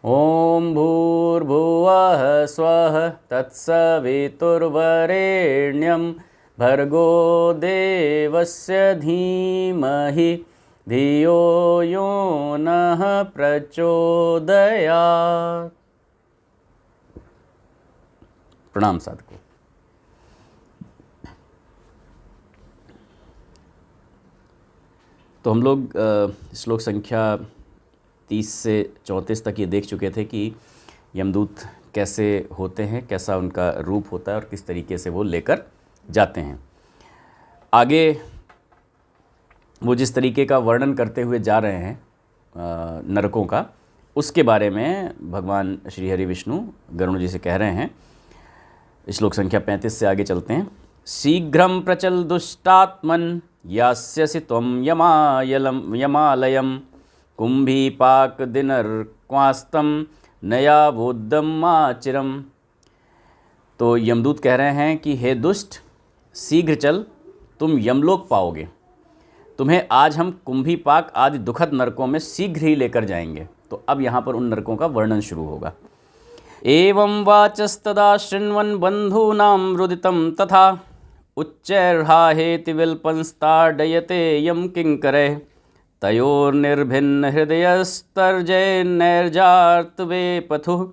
ओम भूर्भुवः स्वः तत्सवितुर्वरेण्यं भर्गो देवस्य धीमहि धियो यो नः प्रचोदयात्। प्रणाम साधको। तो हम लोग श्लोक संख्या 30 से 34 तक ये देख चुके थे कि यमदूत कैसे होते हैं, कैसा उनका रूप होता है और किस तरीके से वो लेकर जाते हैं। आगे वो जिस तरीके का वर्णन करते हुए जा रहे हैं नरकों का, उसके बारे में भगवान श्री हरि विष्णु गरुण जी से कह रहे हैं। श्लोक संख्या 35 से आगे चलते हैं। शीघ्रं प्रचल दुष्टात्मन यास्यसि त्वं यमालयम् कुंभीपाक दिनर्क्वास्तं नयावोद्दमाचिरम। तो यमदूत कह रहे हैं कि हे दुष्ट, शीघ्र चल, तुम यमलोक पाओगे। तुम्हें आज हम कुंभीपाक आदि दुखद नरकों में शीघ्र ही लेकर जाएंगे। तो अब यहाँ पर उन नरकों का वर्णन शुरू होगा। एवं वाचस्तदा शृण्वन् बंधूनां रुदितं तथा उच्चैर्हाहेति विल्पंस्ताडयते यम किंकरे तयोर्निर्भिन्न हृदयस्तर्जयन्नैर्जार्तवे पथुः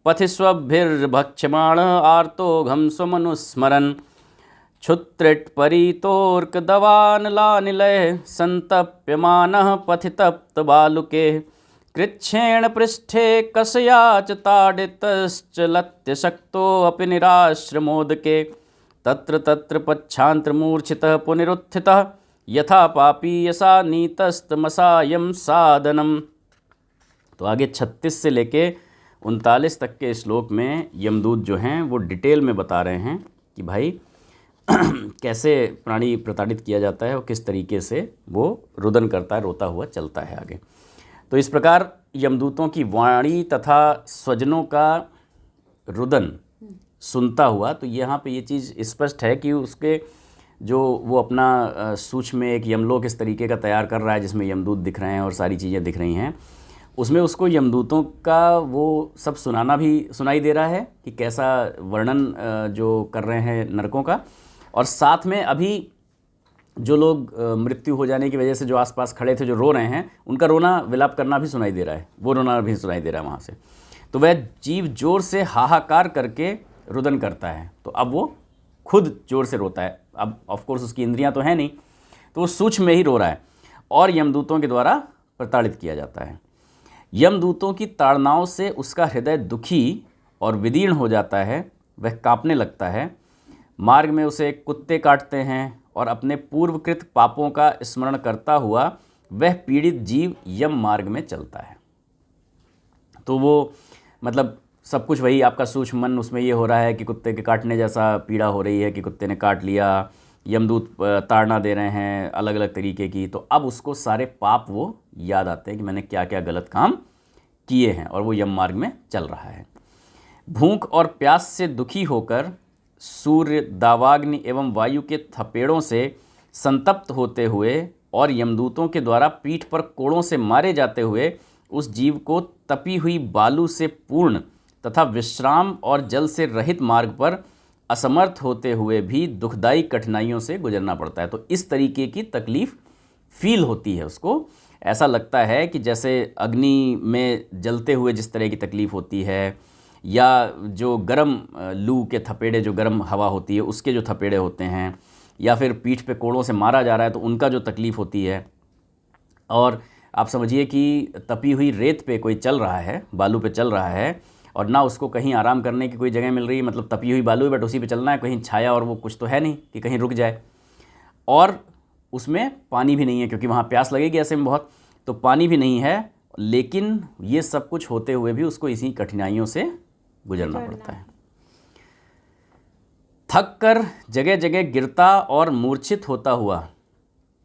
पथिस्वभिर्भक्ष्यमाण आर्तोघं स्वमनुस्मरन् क्षुत्रिट्परीतोर्कदवानलानिलये सन्तप्यमानः पथितप्तबालुके कृच्छेण पृष्ठे कसया च ताडितश्चलत्यशक्तोऽपि निराश्रमोदके तत्र तत्र पच्छान्तमूर्छितः पुनरुत्थितः यथा पापी यसा नीतस्तमसायम साधनम। तो आगे 36 से लेके 39 तक के श्लोक में यमदूत जो हैं वो डिटेल में बता रहे हैं कि भाई कैसे प्राणी प्रताड़ित किया जाता है और किस तरीके से वो रुदन करता है, रोता हुआ चलता है आगे। तो इस प्रकार यमदूतों की वाणी तथा स्वजनों का रुदन सुनता हुआ, तो यहाँ पे ये चीज़ स्पष्ट है कि उसके जो वो अपना सूक्ष्म एक यमलोक इस तरीके का तैयार कर रहा है जिसमें यमदूत दिख रहे हैं और सारी चीज़ें दिख रही हैं, उसमें उसको यमदूतों का वो सब सुनाना भी सुनाई दे रहा है कि कैसा वर्णन जो कर रहे हैं नरकों का, और साथ में अभी जो लोग मृत्यु हो जाने की वजह से जो आसपास खड़े थे जो रो रहे हैं, उनका रोना विलाप करना भी सुनाई दे रहा है, वो रोना भी सुनाई दे रहा है वहाँ से। तो वह जीव जोर से हाहाकार करके रुदन करता है, तो अब वो खुद जोर से रोता है। अब ऑफ कोर्स उसकी इंद्रियां तो है नहीं, तो वो सूक्ष्म में ही रो रहा है और यमदूतों के द्वारा प्रताड़ित किया जाता है। यमदूतों की ताड़नाओं से उसका हृदय दुखी और विदीर्ण हो जाता है, वह कांपने लगता है। मार्ग में उसे कुत्ते काटते हैं और अपने पूर्वकृत पापों का स्मरण करता हुआ वह पीड़ित जीव यम मार्ग में चलता है। तो वो मतलब सब कुछ वही आपका सूक्ष्म मन उसमें ये हो रहा है कि कुत्ते के काटने जैसा पीड़ा हो रही है कि कुत्ते ने काट लिया, यमदूत ताड़ना दे रहे हैं अलग अलग तरीके की। तो अब उसको सारे पाप वो याद आते हैं कि मैंने क्या क्या गलत काम किए हैं, और वो यम मार्ग में चल रहा है। भूख और प्यास से दुखी होकर सूर्य, दावाग्नि एवं वायु के थपेड़ों से संतप्त होते हुए और यमदूतों के द्वारा पीठ पर कोड़ों से मारे जाते हुए उस जीव को तपी हुई बालू से पूर्ण तथा विश्राम और जल से रहित मार्ग पर असमर्थ होते हुए भी दुखदायी कठिनाइयों से गुजरना पड़ता है। तो इस तरीके की तकलीफ़ फील होती है उसको। ऐसा लगता है कि जैसे अग्नि में जलते हुए जिस तरह की तकलीफ़ होती है, या जो गर्म लू के थपेड़े, जो गर्म हवा होती है उसके जो थपेड़े होते हैं, या फिर पीठ पे कोड़ों से मारा जा रहा है तो उनका जो तकलीफ़ होती है। और आप समझिए कि तपी हुई रेत पे कोई चल रहा है, बालू पे चल रहा है, और ना उसको कहीं आराम करने की कोई जगह मिल रही है, मतलब तपी हुई बालू है बट उसी पे चलना है, कहीं छाया और वो कुछ तो है नहीं कि कहीं रुक जाए, और उसमें पानी भी नहीं है क्योंकि वहाँ प्यास लगेगी ऐसे में बहुत, तो पानी भी नहीं है। लेकिन ये सब कुछ होते हुए भी उसको इसी कठिनाइयों से गुजरना पड़ता है। थक कर जगह जगह गिरता और मूर्छित होता हुआ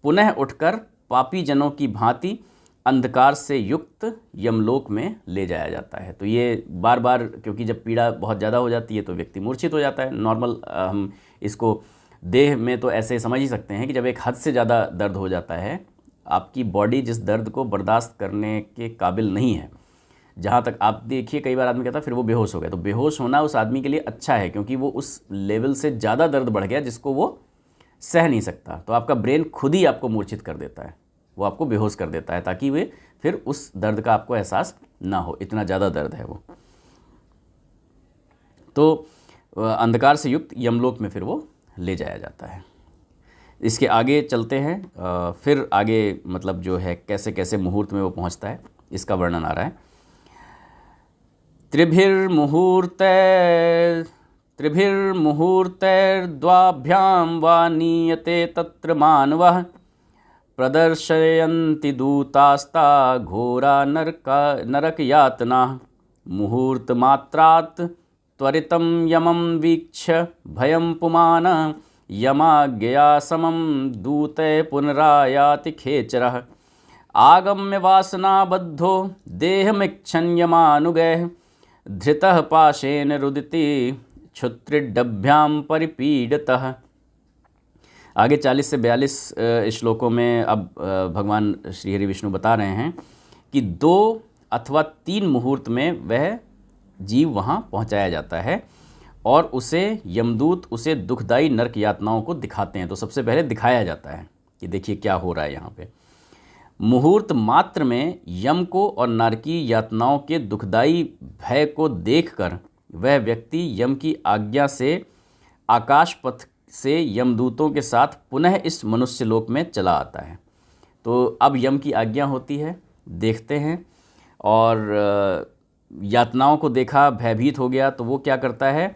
पुनः उठकर पापी जनों की भांति अंधकार से युक्त यमलोक में ले जाया जाता है। तो ये बार बार, क्योंकि जब पीड़ा बहुत ज़्यादा हो जाती है तो व्यक्ति मूर्छित हो जाता है। नॉर्मल हम इसको देह में तो ऐसे समझ ही सकते हैं कि जब एक हद से ज़्यादा दर्द हो जाता है, आपकी बॉडी जिस दर्द को बर्दाश्त करने के काबिल नहीं है, जहाँ तक आप देखिए कई बार आदमी कहता है फिर वो बेहोश हो गया, तो बेहोश होना उस आदमी के लिए अच्छा है क्योंकि वो उस लेवल से ज़्यादा दर्द बढ़ गया जिसको वो सह नहीं सकता। तो आपका ब्रेन खुद ही आपको मूर्छित कर देता है, वो आपको बेहोश कर देता है ताकि वे फिर उस दर्द का आपको एहसास ना हो, इतना ज़्यादा दर्द है वो। तो अंधकार से युक्त यमलोक में फिर वो ले जाया जाता है। इसके आगे चलते हैं, फिर आगे मतलब जो है कैसे कैसे मुहूर्त में वो पहुंचता है इसका वर्णन आ रहा है। त्रिभिर्मुहूर्तैर्द्वाभ्यां वा नीयते तत्र मानवः प्रदर्शयन्ति दूतास्ता घोरा नरकयातनाः मुहूर्तमात्रात् त्वरितं यमं वीक्ष्य भयं पुमान यमाज्ञया समं दूते पुनरायाति खेचरः आगम्य वासनाबद्धो देहमिच्छन् यमानुगैः धृतः पाशेन रुदिति क्षुत्रिडभ्यां परिपीडतः। आगे 40 से 42 श्लोकों में अब भगवान श्री हरि विष्णु बता रहे हैं कि 2 अथवा 3 मुहूर्त में वह जीव वहाँ पहुँचाया जाता है और उसे यमदूत उसे दुखदाई नरक यातनाओं को दिखाते हैं। तो सबसे पहले दिखाया जाता है कि देखिए क्या हो रहा है यहाँ पे। मुहूर्त मात्र में यम को और नरकी यातनाओं के दुखदाई भय को देखकर वह व्यक्ति यम की आज्ञा से आकाश पथ से यमदूतों के साथ पुनः इस मनुष्य लोक में चला आता है। तो अब यम की आज्ञा होती है, देखते हैं, और यातनाओं को देखा, भयभीत हो गया, तो वो क्या करता है,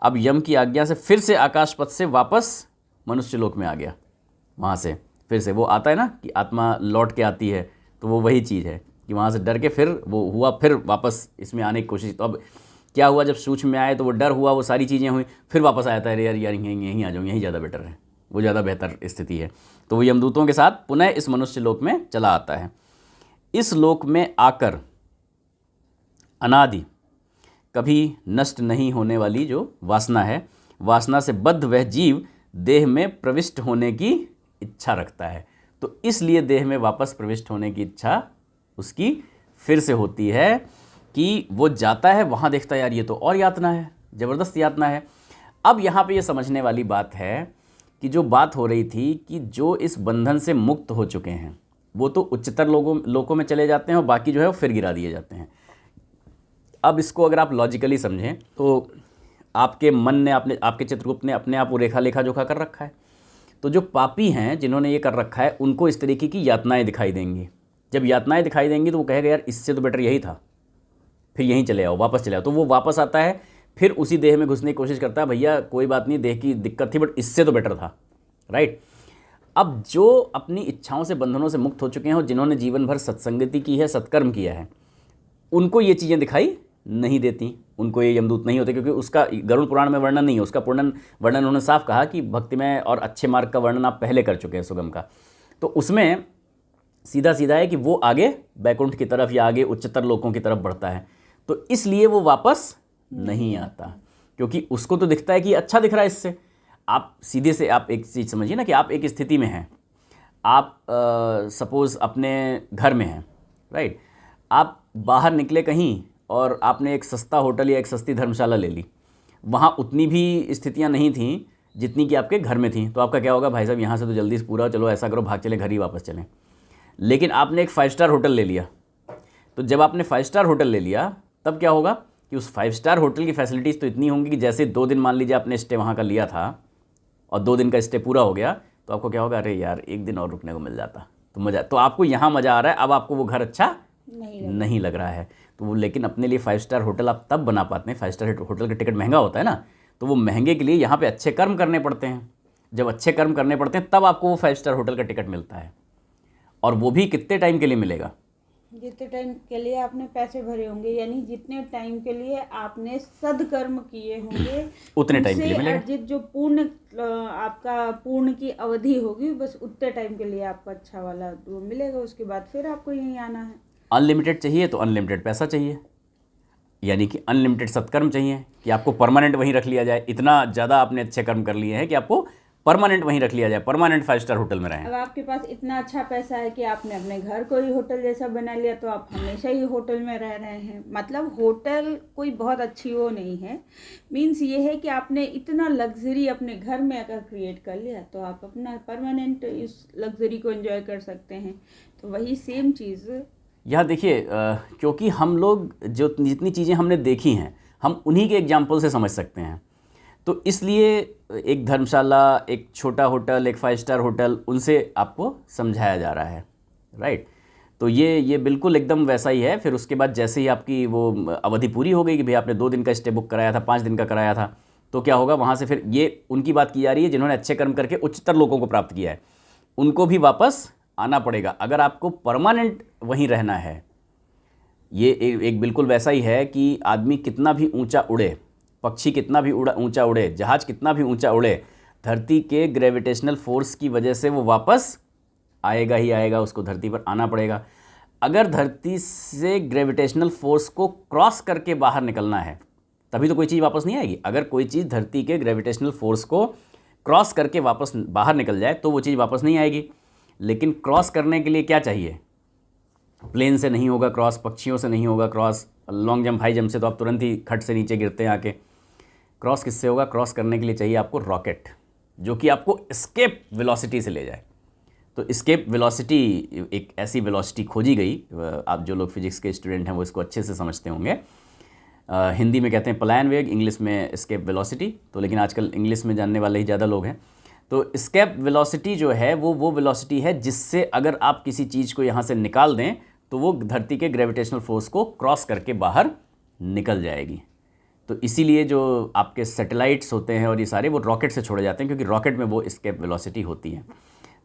अब यम की आज्ञा से फिर से आकाश पथ से वापस मनुष्य लोक में आ गया। वहाँ से फिर से वो आता है ना कि आत्मा लौट के आती है, तो वो वही चीज़ है कि वहाँ से डर के फिर वो हुआ, फिर वापस इसमें आने की कोशिश। तो अब क्या हुआ, जब सूक्ष्म में आए तो वो डर हुआ, वो सारी चीज़ें हुई, फिर वापस आया था, अरे यार यहीं आ जाऊँ, यहीं ज़्यादा बेटर है, वो ज़्यादा बेहतर स्थिति है। तो वो यमदूतों के साथ पुनः इस मनुष्य लोक में चला आता है। इस लोक में आकर अनादि कभी नष्ट नहीं होने वाली जो वासना है, वासना से बद्ध वह जीव देह में प्रविष्ट होने की इच्छा रखता है। तो इसलिए देह में वापस प्रविष्ट होने की इच्छा उसकी फिर से होती है कि वो जाता है, वहाँ देखता है यार ये तो और यातना है, ज़बरदस्त यातना है। अब यहाँ पे ये समझने वाली बात है कि जो बात हो रही थी कि जो इस बंधन से मुक्त हो चुके हैं वो तो उच्चतर लोकों में चले जाते हैं और बाकी जो है वो फिर गिरा दिए जाते हैं। अब इसको अगर आप लॉजिकली समझें तो आपके मन ने आपके चित्रगुप्त ने अपने आप वो लेखा जोखा कर रखा है। तो जो पापी हैं जिन्होंने ये कर रखा है उनको इस तरीके की यातनाएं दिखाई देंगी। जब यातनाएं दिखाई देंगी तो वो कहेगा यार इससे तो बेटर यही था, फिर यहीं चले आओ, वापस चले आओ। तो वो वापस आता है, फिर उसी देह में घुसने की कोशिश करता है, भैया कोई बात नहीं, देह की दिक्कत थी बट इससे तो बेटर था, राइट। अब जो अपनी इच्छाओं से बंधनों से मुक्त हो चुके हैं और जिन्होंने जीवन भर सत्संगति की है, सत्कर्म किया है, उनको ये चीज़ें दिखाई नहीं देती, उनको ये यमदूत नहीं होते, क्योंकि उसका गरुड़ पुराण में वर्णन नहीं है। उसका वर्णन उन्होंने साफ कहा कि भक्तिमय और अच्छे मार्ग का वर्णन आप पहले कर चुके हैं, सुगम का। तो उसमें सीधा सीधा है कि वो आगे बैकुंठ की तरफ या आगे उच्चतर लोकों की तरफ बढ़ता है। तो इसलिए वो वापस नहीं आता, क्योंकि उसको तो दिखता है कि अच्छा दिख रहा है इससे। आप सीधे से आप एक चीज़ समझिए ना कि आप एक स्थिति में हैं, आप सपोज़ अपने घर में हैं, राइट। आप बाहर निकले कहीं और आपने एक सस्ता होटल या एक सस्ती धर्मशाला ले ली, वहाँ उतनी भी स्थितियाँ नहीं थीं जितनी कि आपके घर में थी। तो आपका क्या होगा, भाई साहब यहाँ से तो जल्दी से पूरा, चलो ऐसा करो भाग चले घर ही वापस चलें। लेकिन आपने एक 5 स्टार होटल ले लिया, तो जब आपने 5 स्टार होटल ले लिया तब क्या होगा कि उस 5 स्टार होटल की फैसिलिटीज़ तो इतनी होंगी कि जैसे 2 दिन मान लीजिए आपने स्टे वहाँ का लिया था और 2 दिन का स्टे पूरा हो गया, तो आपको क्या होगा, अरे यार 1 दिन और रुकने को मिल जाता तो मज़ा। तो आपको यहाँ मज़ा आ रहा है, अब आपको वो घर अच्छा नहीं लग रहा है। तो वो लेकिन अपने लिए 5 स्टार होटल आप तब बना पाते हैं, 5 स्टार होटल का टिकट महंगा होता है ना, तो वो महंगे के लिए यहाँ पे अच्छे कर्म करने पड़ते हैं। जब अच्छे कर्म करने पड़ते हैं तब आपको वो 5 स्टार होटल का टिकट मिलता है, और वो भी कितने टाइम के लिए मिलेगा, जितने टाइम के लिए आपने पैसे भरे होंगे, यानी जितने टाइम के लिए आपने सदकर्म किए होंगे उतने टाइम के लिए मिलेगा। अर्जित जो पूर्ण आपका पूर्ण की अवधि होगी, बस उतने टाइम के लिए आपको अच्छा वाला वो मिलेगा। उसके बाद फिर आपको यहीं आना है। अनलिमिटेड चाहिए तो अनलिमिटेड पैसा चाहिए, यानी कि अनलिमिटेड सत्कर्म चाहिए कि आपको परमानेंट वहीं रख लिया जाए। इतना ज़्यादा आपने अच्छे कर्म कर लिए हैं कि आपको परमानेंट वहीं रख लिया जाए, परमानेंट 5 स्टार होटल में रहें। अब आपके पास इतना अच्छा पैसा है कि आपने अपने घर को ही होटल जैसा बना लिया, तो आप हमेशा ही होटल में रह रहे हैं। मतलब होटल कोई बहुत अच्छी वो नहीं है, मीन्स ये है कि आपने इतना लग्जरी अपने घर में अगर क्रिएट कर लिया तो आप अपना परमानेंट इस लग्जरी को एंजॉय कर सकते हैं। तो वही सेम चीज़ यहाँ देखिए, क्योंकि हम लोग जो जितनी चीज़ें हमने देखी हैं हम उन्हीं के एग्जाम्पल से समझ सकते हैं, तो इसलिए एक धर्मशाला, एक छोटा होटल, एक 5 स्टार होटल, उनसे आपको समझाया जा रहा है, राइट। तो ये बिल्कुल एकदम वैसा ही है। फिर उसके बाद जैसे ही आपकी वो अवधि पूरी हो गई कि भाई आपने 2 दिन का स्टे बुक कराया था, 5 दिन का कराया था, तो क्या होगा, वहाँ से फिर ये उनकी बात की जा रही है जिन्होंने अच्छे कर्म करके उच्चतर लोगों को प्राप्त किया है, उनको भी वापस आना पड़ेगा अगर आपको परमानेंट वहीं रहना है। ये एक बिल्कुल वैसा ही है कि आदमी कितना भी ऊंचा उड़े, पक्षी कितना भी ऊंचा उड़े, जहाज कितना भी ऊंचा उड़े, धरती के ग्रेविटेशनल फोर्स की वजह से वो वापस आएगा ही आएगा, उसको धरती पर आना पड़ेगा। अगर धरती से ग्रेविटेशनल फोर्स को क्रॉस करके बाहर निकलना है तभी तो कोई चीज़ वापस नहीं आएगी। अगर कोई चीज़ धरती के ग्रेविटेशनल फोर्स को क्रॉस करके वापस बाहर निकल जाए तो वो चीज़ वापस नहीं आएगी। लेकिन क्रॉस करने के लिए क्या चाहिए, प्लेन से नहीं होगा क्रॉस, पक्षियों से नहीं होगा cross, long jump, high jump से तो आप तुरंत ही खट से नीचे गिरते हैं आके। क्रॉस किससे होगा, क्रॉस करने के लिए चाहिए आपको रॉकेट, जो कि आपको एस्केप वेलोसिटी से ले जाए। तो एस्केप वेलोसिटी एक ऐसी वेलोसिटी खोजी गई, आप जो लोग फिजिक्स के स्टूडेंट हैं वो इसको अच्छे से समझते होंगे। हिंदी में कहते हैं पलायन वेग, इंग्लिश में एस्केप वेलोसिटी, तो लेकिन आजकल इंग्लिश में जानने वाले ही ज़्यादा लोग हैं। तो एस्केप वेलोसिटी जो है वो वेलोसिटी है जिससे अगर आप किसी चीज़ को यहाँ से निकाल दें तो वो धरती के ग्रेविटेशनल फोर्स को क्रॉस करके बाहर निकल जाएगी। तो इसीलिए जो आपके सैटेलाइट्स होते हैं और ये सारे वो रॉकेट से छोड़े जाते हैं, क्योंकि रॉकेट में वो एस्केप वेलोसिटी होती है।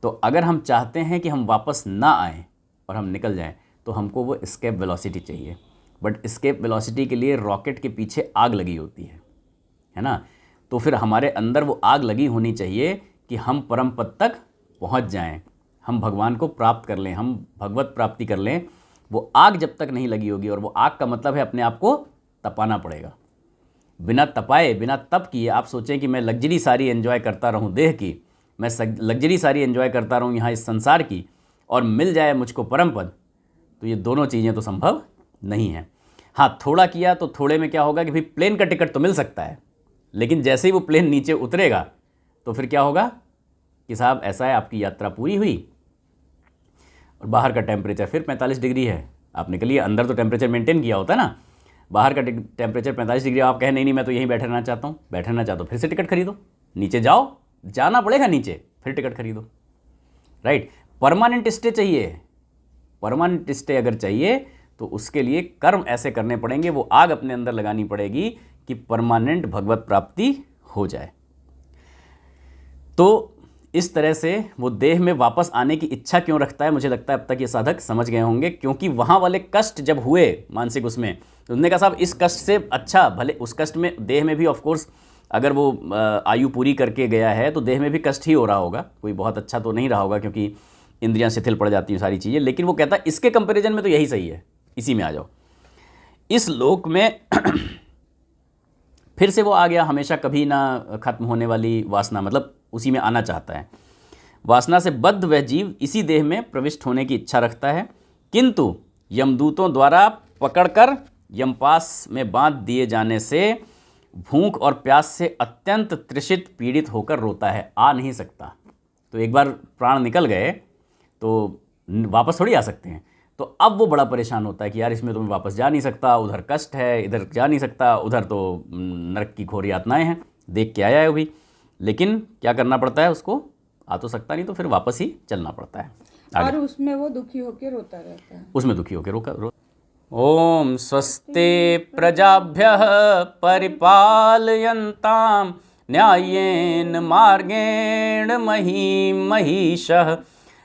तो अगर हम चाहते हैं कि हम वापस ना आएँ और हम निकल जाएं तो हमको वो एस्केप वेलोसिटी चाहिए। बट एस्केप वेलोसिटी के लिए रॉकेट के पीछे आग लगी होती है ना। तो फिर हमारे अंदर वो आग लगी होनी चाहिए कि हम परम पद तक पहुंच जाएं, हम भगवान को प्राप्त कर लें, हम भगवत प्राप्ति कर लें। वो आग जब तक नहीं लगी होगी, और वो आग का मतलब है अपने आप को तपाना पड़ेगा। बिना तपाए, बिना तप किए आप सोचें कि मैं लग्जरी सारी एंजॉय करता रहूं देह की, मैं लग्जरी सारी एंजॉय करता रहूं यहाँ इस संसार की, और मिल जाए मुझको परम पद, तो ये दोनों चीज़ें तो संभव नहीं है। हाँ, थोड़ा किया तो थोड़े में क्या होगा कि भाई प्लेन का टिकट तो मिल सकता है, लेकिन जैसे ही वो प्लेन नीचे उतरेगा तो फिर क्या होगा कि साहब ऐसा है, आपकी यात्रा पूरी हुई और बाहर का टेम्परेचर फिर 45 डिग्री है। आप निकलिए, अंदर तो टेम्परेचर मेंटेन किया होता है ना, बाहर का टेम्परेचर 45 डिग्री, आप कहें नहीं मैं तो यहीं बैठे रहना चाहता हूँ, बैठे रहना चाहता हूँ, फिर से टिकट खरीदो, नीचे जाओ, जाना पड़ेगा नीचे, फिर टिकट खरीदो, राइट। परमानेंट स्टे चाहिए, परमानेंट स्टे अगर चाहिए तो उसके लिए कर्म ऐसे करने पड़ेंगे, वो आग अपने अंदर लगानी पड़ेगी कि परमानेंट भगवत प्राप्ति हो जाए। तो इस तरह से वो देह में वापस आने की इच्छा क्यों रखता है, मुझे लगता है अब तक ये साधक समझ गए होंगे। क्योंकि वहाँ वाले कष्ट जब हुए मानसिक, उसमें तो उन्होंने कहा साहब इस कष्ट से अच्छा, भले उस कष्ट में देह में भी ऑफकोर्स अगर वो आयु पूरी करके गया है तो देह में भी कष्ट ही हो रहा होगा, कोई बहुत अच्छा तो नहीं रहा होगा क्योंकि इंद्रियां शिथिल पड़ जाती हैं सारी चीज़ें। लेकिन वो कहता है इसके कंपेरिजन में तो यही सही है, इसी में आ जाओ। इस लोक में फिर से वो आ गया, हमेशा कभी ना खत्म होने वाली वासना, मतलब उसी में आना चाहता है। वासना से बद्ध वह जीव इसी देह में प्रविष्ट होने की इच्छा रखता है, किंतु यमदूतों द्वारा पकड़कर यमपास में बांध दिए जाने से भूख और प्यास से अत्यंत तृषित पीड़ित होकर रोता है, आ नहीं सकता। तो एक बार प्राण निकल गए तो वापस थोड़ी आ सकते हैं। तो अब वो बड़ा परेशान होता है कि यार इसमें तो मैं वापस जा नहीं सकता, उधर कष्ट है, इधर जा नहीं सकता, उधर तो नरक की घोर यातनाएं हैं, देख के आया है वो भी। लेकिन क्या करना पड़ता है उसको, आ तो सकता नहीं, तो फिर वापस ही चलना पड़ता है आगे। और उसमें वो दुखी होकर रोता रहता है, उसमें दुखी होकर ओम स्वस्ते प्रजाभ्यः परिपालयन्तां न्याय्येन मार्गेण महीं महिषः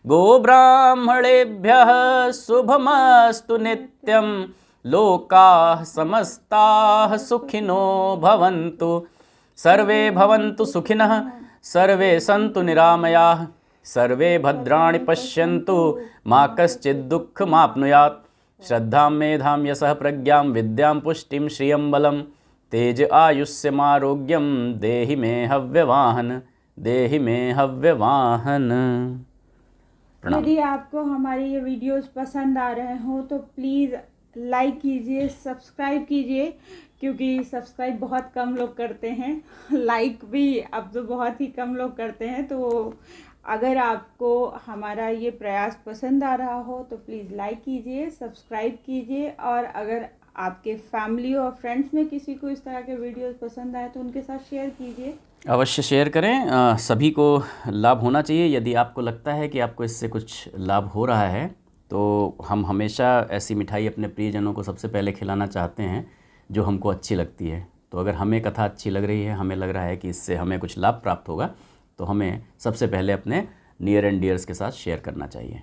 गोब्राह्मणेभ्यः शुभमस्तु नित्यं लोकाः समस्ताः सुखिनो भवन्तु, सर्वे भवन्तु सुखिनः, सर्वे सन्तु निरामयाः, सर्वे भद्राणि पश्यन्तु, मा कश्चित् दुःखमाप्नुयात्। श्रद्धां मेधां यशः प्रज्ञां विद्यां पुष्टिं श्रियं बलं तेज आयुष्यमारोग्यं देहि मे हव्यवाहन। देहि में हव्यवाहन। प्रणाम। यदि आपको हमारी ये वीडियोस पसंद आ रहे हो तो प्लीज़ लाइक कीजिए, सब्सक्राइब कीजिए, क्योंकि सब्सक्राइब बहुत कम लोग करते हैं, लाइक भी अब तो बहुत ही कम लोग करते हैं। तो अगर आपको हमारा ये प्रयास पसंद आ रहा हो तो प्लीज़ लाइक कीजिए, सब्सक्राइब कीजिए, और अगर आपके फैमिली और फ्रेंड्स में किसी को इस तरह के वीडियोस पसंद आए तो उनके साथ शेयर कीजिए। अवश्य शेयर करें, सभी को लाभ होना चाहिए। यदि आपको लगता है कि आपको इससे कुछ लाभ हो रहा है तो हम हमेशा ऐसी मिठाई अपने प्रियजनों को सबसे पहले खिलाना चाहते हैं जो हमको अच्छी लगती है। तो अगर हमें कथा अच्छी लग रही है, हमें लग रहा है कि इससे हमें कुछ लाभ प्राप्त होगा, तो हमें सबसे पहले अपने नियर एंड डियर्स के साथ शेयर करना चाहिए।